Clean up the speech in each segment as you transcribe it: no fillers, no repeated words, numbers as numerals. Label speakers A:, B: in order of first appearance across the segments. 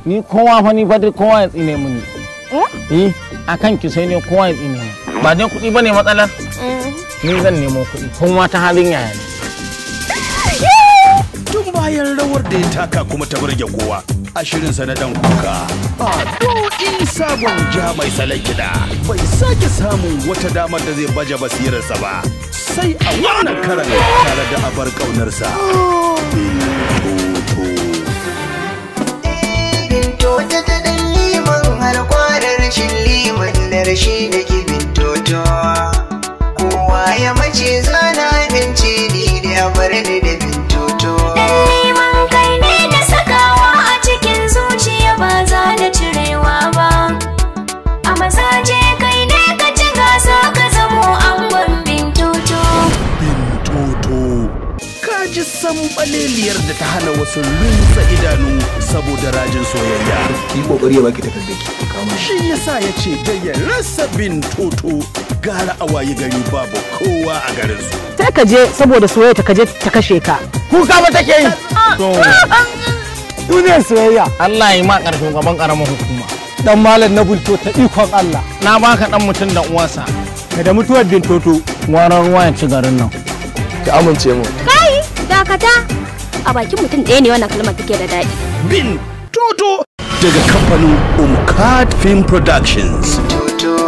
A: Ni kowa fa ni fa dai kowa ya tsine mini. Akan ki sai ne kowa ya tsine mu. Ba dai kuɗi bane matsalar. Ni zan nemo kuɗi kuma ta halin yaya ne.
B: Tun bayan rawar da ya taka kuma ta burge kowa a shirinsa na dan kuka. Ado Isa Gwanja mai salon kiɗa bai sake samun wata damar da zai baje basirarsa ba. Sai a wannan karan tare da abar ƙaunarsa.
C: Bintoto ta ɗan liman har kwarar shin liman da rashi da ke bintoto. Kowa ya mace zana bince ni da ya bar ni da bintoto.
D: Ɗan liman kai ne da sakawa a cikin zuciya ba za da cirewa ba. A mazaje kai ne ka ci gasa ka zamo angon bintoto.
B: Bintoto kaji sambaleliyar da ta hana wasu rinsa idanu saboda rajin soyayya.
E: Ki kokari ya baki takardar ki kama.
B: Shi yasa ya ce da ya rasa Bintoto gara a waye gari babu kowa a garin su.
F: Sai ka je saboda soyayya ta kaje ta kashe ka.
A: Kuka ba take yi. To
F: Duniyar soyayya.
A: Allah ya ma karfin gaban karamar hukuma.
F: Dan malam na Bintoto ta ikon Allah.
A: Na baka dan mutum da uwarsa.
F: Da mutuwar Bintoto.
A: Waran ruwa ya ci garin nan.
E: Ki amince mu.
D: Kai, dakata. A bakin mutum ɗaya ne wannan kalmar take da daɗi.
B: Bintoto daga kamfanin Umkad Film Productions.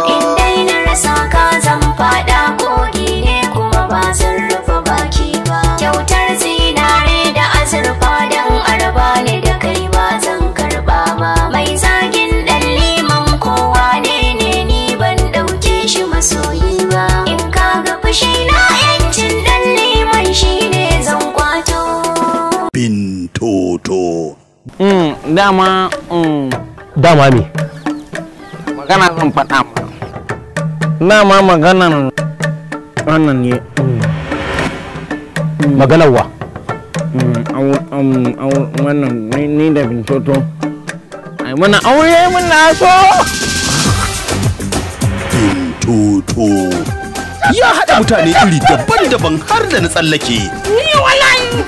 D: Indai na rasa ka zan faɗa kogi ne kuma ba zan rufe baki ba. Kyautar zinare da azurfa don arba ne da kai ba zan karɓa ba. Mai zagin ɗan liman kowa ne ni ban ɗauke shi masoyi ba. In ka ga fushi na yancin ɗan liman shi ne zan kwato.
B: Bintoto.
E: Dama me?
A: Magana zan faɗa ma. Dama maganan wannan ne.
E: Maganar wa?
A: Wannan ni da Bintoto. Ai mana aure muna so.
B: Bintoto ya haɗa mutane iri daban-daban har da na tsallake.
A: Ni wallahi.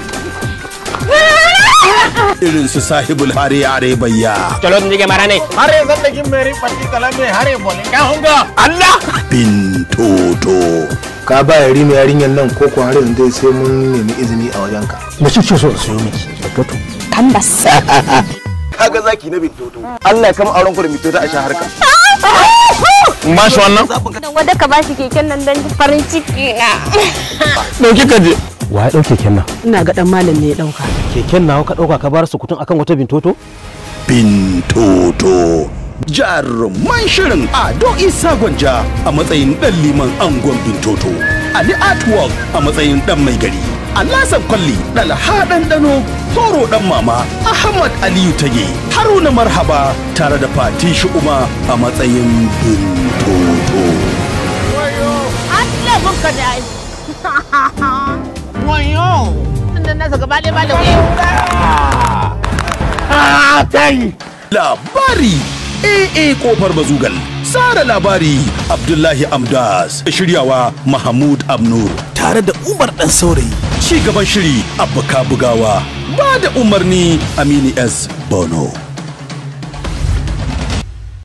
B: Irin su sahibul hare bayya.
A: Calon jige marane. Hare zallakin meri patti kalame hare bole. Ka hunga. Allah.
B: Bintoto.
E: Ka ba yari mai yarinyar nan ko ko har yanzu sai mun nemi izini a wajenka. Me kike so su yi miki? Bintoto.
D: Tambas.
E: Kaga zaki na Bintoto. Allah ya kama auren ku da Bintoto a sha harka.
A: Ba shi wannan?
D: Wadda ka bashi keken nan don farin ciki na.
A: Dauki ka je.
E: Wa ya dauke keken nan?
F: Ina ga dan malam ne ya dauka.
E: Keken nawa ka dauka ka bar su kutun akan wata Bintoto?
B: Bintoto. Jaruman shirin Ado Isa Gwanja a matsayin ɗan liman angon Bintoto. Ali Artwork a matsayin ɗan mai gari. Alasan Kwalli, Dalha Ɗanɗano, Horo ɗan mama, Ahmad Aliyu Tage, Haruna Marhaba tare da Fati Shu'uma a matsayin Bintoto.
F: Allah mun ka da ai. Wayo. Nan nasa gaba ɗaya ba da wuya.
A: Kai.
B: Labari AA Kofar Bazugal. Tsara labari Abdullahi Amdas. Shiryawa Mahmud Abnur. Tare da Umar Dan Saurayi. Ci gaban shiri Abba Bugawa. Ba da umarni Amini S. Bono.